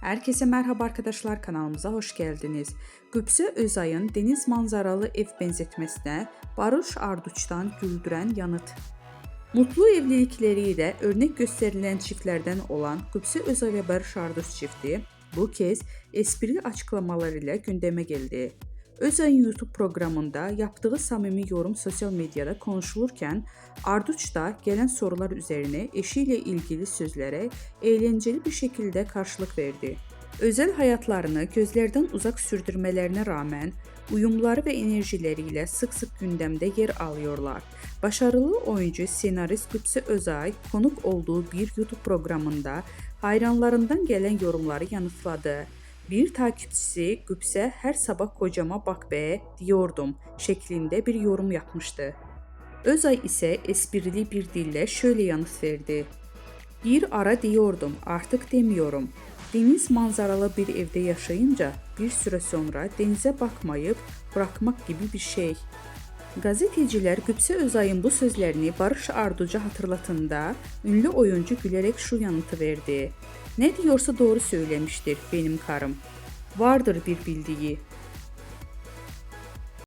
Herkese merhaba arkadaşlar, kanalımıza hoş geldiniz. Qübsə Özay'ın deniz manzaralı ev benzetmesine Barış Arduç'tan güldüren yanıt. Mutlu evlilikleriyle örnek gösterilen çiftlerden olan Qübsə Özay ve Barış Arduç çifti bu kez esprili açıklamalarıyla gündeme geldi. Özay'ın YouTube programında yaptığı samimi yorum sosyal medyada konuşulurken Arduç da gelen sorular üzerine eşiyle ilgili sözlere eğlenceli bir şekilde karşılık verdi. Özel hayatlarını gözlerden uzak sürdürmelerine rağmen uyumları ve enerjileriyle sık sık gündemde yer alıyorlar. Başarılı oyuncu senarist Qübsə Özay konuk olduğu bir YouTube programında hayranlarından gelen yorumları yanıtladı. Bir takipçisi Qübsə her sabah kocama bak be diyordum şeklinde bir yorum yapmıştı. Özay ise esprili bir dille şöyle yanıt verdi. Bir ara diyordum, artık demiyorum. Deniz manzaralı bir evde yaşayınca bir süre sonra denize bakmayıp bırakmak gibi bir şey. Gazeteciler Qübsə Özay'ın bu sözlerini Barış Arduç'a hatırlatında ünlü oyuncu gülerek şu yanıtı verdi. Ne diyorsa doğru söylemiştir benim karım. Vardır bir bildiği.